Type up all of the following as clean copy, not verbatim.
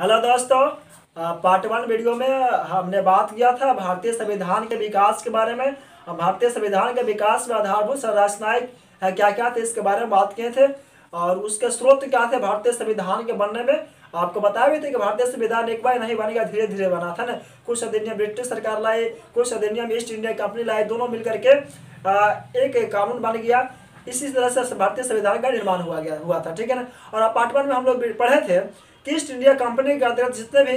Hello दोस्तों, part one video में हमने बात किया था भारतीय संविधान के विकास के बारे में। भारतीय संविधान के विकास में आधारभूत संरचनाएं क्या क्या थे इसके बारे में बात किए थे और उसके स्रोत क्या थे भारतीय संविधान के बनने में। आपको बताया भी थे कि भारतीय संविधान एक बार नहीं बनेगा, धीरे धीरे बना था ना। कुछ अधिनियम ब्रिटिश सरकार लाए, कुछ अधिनियम ईस्ट इंडिया कंपनी लाए, दोनों मिलकर के एक कानून बन गया। इसी तरह से भारतीय संविधान का निर्माण हुआ था, ठीक है ना। और पार्ट वन में हम लोग पढ़े थे कि ईस्ट इंडिया कंपनी के अंतर्गत जितने भी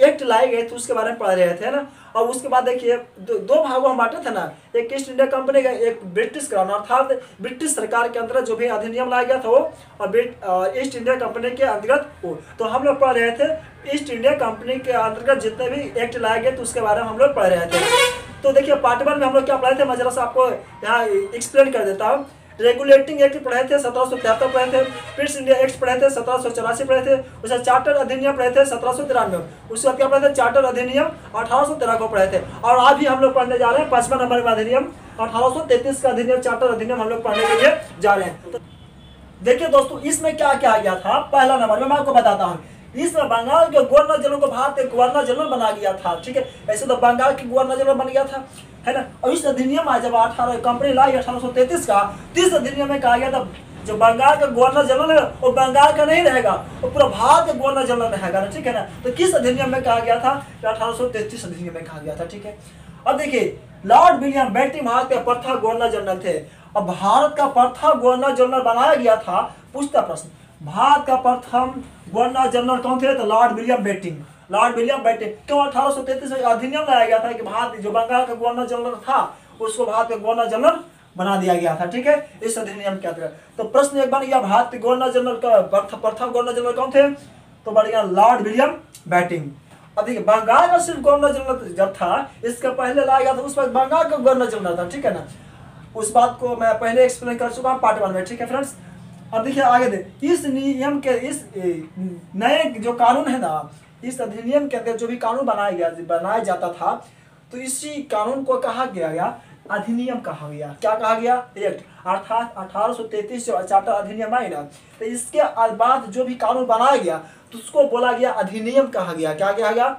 एक्ट लाए गए थे उसके बारे में पढ़ रहे थे ना। और उसके बाद देखिए दो भागों में बांटे थे ना, एक ईस्ट इंडिया कंपनी का, एक ब्रिटिश क्राउन अर्थात ब्रिटिश सरकार के अंतर्गत जो भी अधिनियम लाया गया था वो, और ईस्ट इंडिया कंपनी के अंतर्गत वो। तो हम लोग पढ़ रहे थे ईस्ट इंडिया कंपनी के अंतर्गत जितने भी एक्ट लाए गए थे उसके बारे में हम लोग पढ़ रहे थे। तो देखिए पार्ट वन में हम लोग क्या पढ़े थे, मैं जरा सा आपको यहाँ एक्सप्लेन कर देता हूँ। रेगुलेटिंग एक्ट पढ़े थे 1773 पढ़े थे, ईस्ट इंडिया एक्ट पढ़े थे 1784 पढ़े थे, उसके चार्टर अधिनियम पढ़े थे 1793, उसके बाद क्या पढ़े थे चार्टर अधिनियम 1813 को पढ़े थे। और आज भी हम लोग पढ़ने जा रहे हैं 5वां नंबर में अधिनियम 1833 का अधिनियम, चार्टर अधिनियम हम लोग पढ़ने के लिए जा रहे हैं। तो देखिए दोस्तों इसमें क्या क्या आ गया था। पहला नंबर में मैं आपको बताता हूँ, इसमें बंगाल के गवर्नर जनरल को भारत के गवर्नर जनरल बना गया था, ठीक है। ऐसे तो बंगाल के गवर्नर जनरल बन गया था, है ना। और इस अधिनियम में जब 18 कंपनी लाई 1833 का, इस अधिनियम में कहा गया था जो बंगाल का गवर्नर जनरल है वो बंगाल का नहीं रहेगा, वो पूरा भारत का गवर्नर जनरल रहेगा ना, ठीक है ना। तो किस अधिनियम में कहा गया था, 1833 अधिनियम में कहा गया था, ठीक है। अब देखिए लॉर्ड विलियम बेंटिंक भारत के प्रथम गवर्नर जनरल थे। और भारत का प्रथम गवर्नर जनरल बनाया गया था, पूछता प्रश्न, भारत का प्रथम गवर्नर जनरल कौन थे, तो Lord William Bentinck. Lord William Bentinck क्यों 1833 में अधिनियम लाया गया था कि भारत जो बंगाल का गवर्नर जनरल था उसको भारत का गवर्नर जनरल बना दिया गया था, ठीक है, इस अधिनियम के अंतर्गत। तो प्रश्न एक बन गया, भारत के गवर्नर जनरल का प्रथम गवर्नर जनरल कौन थे, तो बढ़ गया लॉर्ड विलियम बेंटिंक। अब देखिए बंगाल का सिर्फ गवर्नर जनरल जब था, इसके पहले लाया गया था उस वक्त बंगाल का गवर्नर जनरल था, ठीक है ना। उस बात को मैं पहले एक्सप्लेन कर चुका हूँ पार्ट वन में, ठीक है फ्रेंड्स। अब देखिए आगे दे, इस नियम के इस नए जो कानून है ना, इस अधिनियम के अंदर जो भी कानून बनाया जाता था, तो इसी कानून को कहा गया अधिनियम कहा गया। क्या कहा गया, एक्ट। अर्थात 1833 जो चार्टर अधिनियम आई ना, तो इसके बाद जो भी कानून बनाया गया तो उसको बोला गया अधिनियम कहा गया। क्या कहा गया,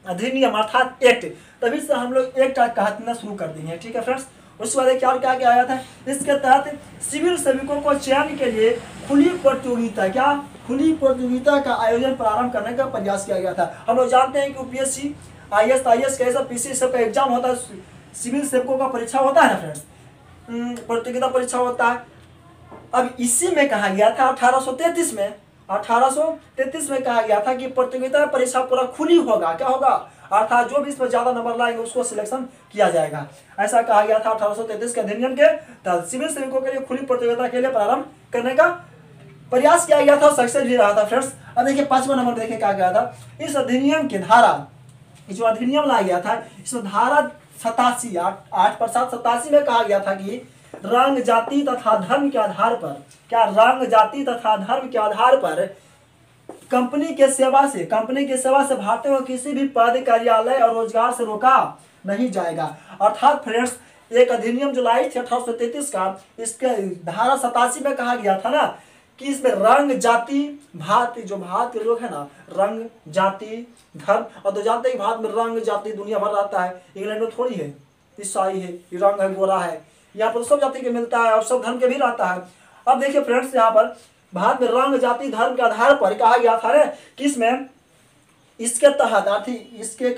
अधिनियम अर्थात एक्ट। तभी से हम लोग एक्ट कहना शुरू कर देंगे, ठीक है फ्रेंड्स। उसके बाद क्या क्या आया था, इसके तहत सिविल सेवकों को चयन के लिए खुली प्रतियोगिता, क्या खुली प्रतियोगिता का आयोजन प्रारंभ करने का प्रयास किया गया था। हम लोग जानते हैं कि यूपीएससी IAS का ऐसा पीसी सब का एग्जाम होता है, सिविल सेवकों का परीक्षा होता है ना फ्रेंड्स, प्रतियोगिता परीक्षा होता है। अब इसी में कहा गया था 1833 में कहा गया था कि प्रतियोगिता परीक्षा पूरा खुली होगा, क्या होगा, अर्थात जो भी इसमें ज्यादा नंबर लाएंगे उसको सिलेक्शन किया जाएगा। ऐसा कहा गया था 1833 के अधिनियम के तहत सिविल सेवकों के लिए खुली प्रतियोगिता के लिए प्रारंभ करने का प्रयास किया गया था, सक्सेस भी रहा था फ्रेंड्स। अब देखिए 5वां नंबर देखिए क्या गया था, इस अधिनियम की धारा, जो अधिनियम लाया गया था इसमें धारा 87 में कहा गया था कि रंग जाति तथा धर्म के आधार पर, क्या रंग जाति तथा धर्म के आधार पर कंपनी के सेवा से भारतीयों को किसी भी पद, कार्यालय और रोजगार से रोका नहीं जाएगा। अर्थात फ्रेंड्स एक अधिनियम जो लाई थी 1833 का, इसके धारा 87 में कहा गया था ना कि इसमें रंग जाति जो भारत के लोग है ना, रंग जाति धर्म, और तो जानते हैं भारत में रंग जाति दुनिया भर रहता है, इंग्लैंड में थोड़ी है, ईसाई है, रंग है, गोरा है, यहाँ पर सब जाति के मिलता है और सब धर्म के भी रहता है। अब देखिए फ्रेंड्स यहाँ पर भारत में रंग जाति धर्म के आधार पर कहा गया था ना कि इसमें इसके तहत इसके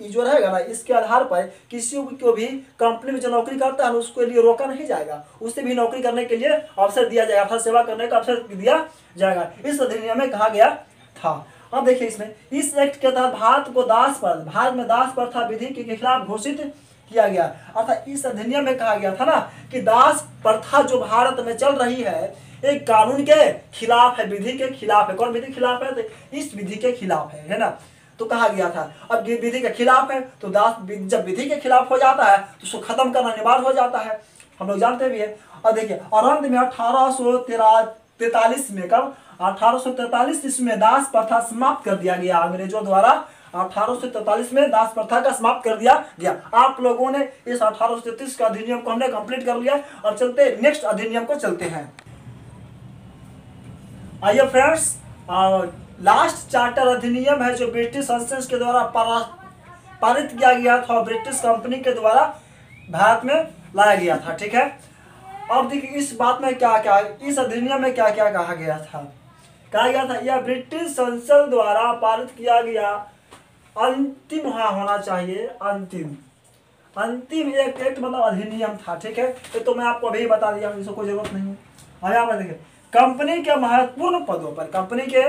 जो रहेगा ना, इसके आधार पर किसी को भी कंपनी में जो नौकरी करता है उसके लिए रोका नहीं जाएगा, उससे भी नौकरी करने के लिए अवसर दिया जाएगा, अर्थात सेवा करने का अवसर दिया जाएगा, इस अधिनियम में कहा गया था। अब देखिए इसमें इस एक्ट के तहत भारत में दास प्रथा विधि के खिलाफ घोषित किया गया। अर्थात इस अधिनियम में कहा गया था ना कि दास प्रथा जो भारत में चल रही है एक कानून के खिलाफ है, विधि के खिलाफ है। कौन विधि के खिलाफ है, तो इस विधि के खिलाफ है ना। तो कहा गया था अब विधि के खिलाफ है तो दास जब विधि के खिलाफ हो जाता है तो उसको खत्म करना अनिवार्य हो जाता है, हम लोग जानते भी है। और देखिए और अंत में 1843 में, कब 1843 इसमें दास प्रथा समाप्त कर दिया गया अंग्रेजों द्वारा। 1843 में दास प्रथा का समाप्त कर दिया गया। आप लोगों ने इस 1833 का अधिनियम को हमने कंप्लीट कर लिया और चलते नेक्स्ट अधिनियम को चलते हैं। आइए फ्रेंड्स लास्ट चार्टर अधिनियम है जो ब्रिटिश संसद के द्वारा पारित किया गया था और ब्रिटिश कंपनी के द्वारा भारत में लाया गया था। ठीक है, अब देखिए इस बात में क्या क्या, इस अधिनियम में क्या क्या कहा गया था। कहा गया था यह ब्रिटिश संसद द्वारा पारित किया गया अंतिम होना चाहिए, अंतिम एक एक्ट मतलब अधिनियम था। ठीक है, तो मैं आपको अभी बता दिया, इसको कोई जरूरत नहीं है। और यहाँ पर देखिए कंपनी के महत्वपूर्ण पदों पर, कंपनी के,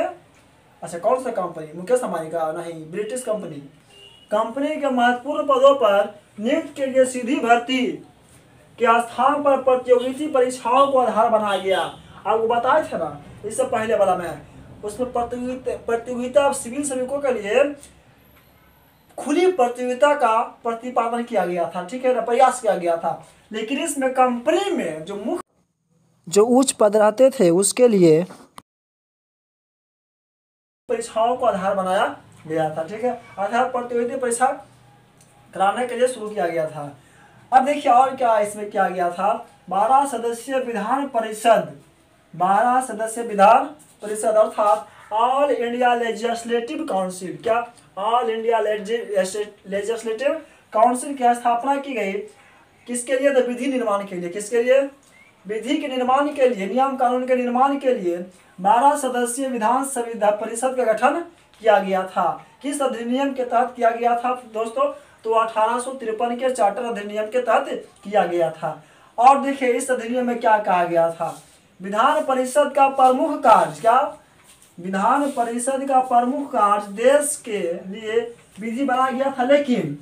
अच्छा कौन सा कंपनी, मुकेश अंबानी का नहीं, ब्रिटिश कंपनी के महत्वपूर्ण पदों पर नियुक्त के लिए सीधी भर्ती के स्थान पर प्रतियोगिता परीक्षाओं को आधार बनाया गया। आपको बताए थे ना इससे पहले वाला में, उसमें प्रतियोगिता सिविल श्रमिकों के लिए खुली प्रतियोगिता का प्रतिपादन किया गया था। ठीक है ना, प्रयास किया गया था। लेकिन इसमें कंपनी में जो उच्च पद रहते थे उसके लिए परीक्षाओं को आधार बनाया गया था। ठीक है, आधार प्रतियोगिता परीक्षा कराने के लिए शुरू किया गया था। अब देखिए और क्या इसमें किया गया था। 12 सदस्यीय विधान परिषद अर्थात ऑल इंडिया लेजिस्लेटिव काउंसिल, क्या ऑल इंडिया लेजिस्लेटिव काउंसिल की स्थापना की गई। किसके लिए? तो विधि निर्माण के लिए। किसके लिए? विधि के निर्माण के लिए, नियम कानून के निर्माण के लिए 12 सदस्यीय विधान परिषद का गठन किया गया था। किस अधिनियम के तहत किया गया था दोस्तों? तो 1853 के चार्टर अधिनियम के तहत किया गया था। और देखिए इस अधिनियम में क्या कहा गया था। विधान परिषद का प्रमुख कार्य, क्या? विधान परिषद का प्रमुख कार्य देश के लिए विधि बनाया गया था। लेकिन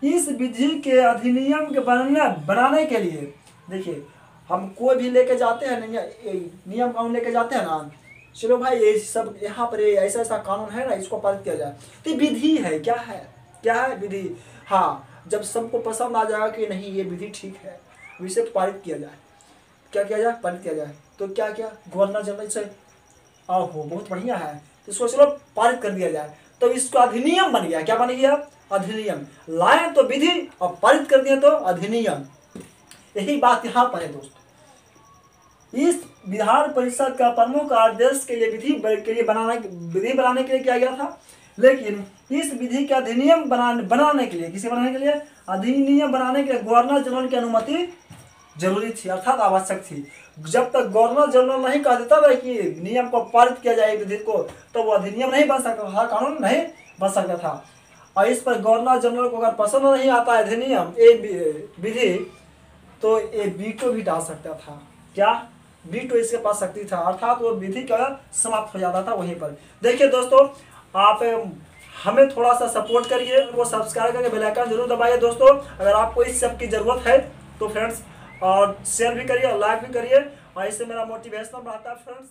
इस विधि के अधिनियम के बनाने के लिए, देखिए हम कोई भी लेके जाते हैं नियम कानून लेके जाते हैं ना, चलो भाई ये सब यहाँ पर ऐसा ऐसा कानून है ना, इसको पारित किया जाए, तो विधि है। क्या है विधि? हाँ, जब सबको पसंद आ जाएगा कि नहीं ये विधि ठीक है, इसे पारित किया जाए। क्या किया जाए? पारित किया जाए। तो क्या गवर्नर जनरल से आहो बहुत बढ़िया है, तो इसको चलो पारित कर दिया जाए। तो इसका अधिनियम बन गया। क्या बन गया? अधिनियम। लाए तो विधि और पारित कर दिया तो अधिनियम। यही बात यहाँ पर है दोस्तों। इस विधान परिषद का प्रमुख कार्य देश के लिए विधि बनाने के लिए किया गया था। लेकिन इस विधि के अधिनियम बनाने के लिए, किसे बनाने के लिए? अधिनियम बनाने के लिए गवर्नर जनरल की अनुमति जरूरी थी, अर्थात आवश्यक थी। जब तक गवर्नर जनरल नहीं कह देता था कि नियम को पारित किया जाए विधि को, तो वो अधिनियम नहीं बन सकता था, कानून नहीं बन सकता था। और इस पर गवर्नर जनरल को अगर पसंद नहीं आता है अधिनियम विधि, तो ये वीटो भी डाल सकता था। क्या? वीटो इसके पास शक्ति था, अर्थात वो विधि का समाप्त हो जाता था वहीं पर। देखिए दोस्तों, आप हमें थोड़ा सा सपोर्ट करिए, वो सब्सक्राइब करके बेल आइकन जरूर दबाइए दोस्तों। अगर आपको इस सब की ज़रूरत है तो फ्रेंड्स, और शेयर भी करिए और लाइक भी करिए, और इससे मेरा मोटिवेशन बढ़ता है फ्रेंड्स।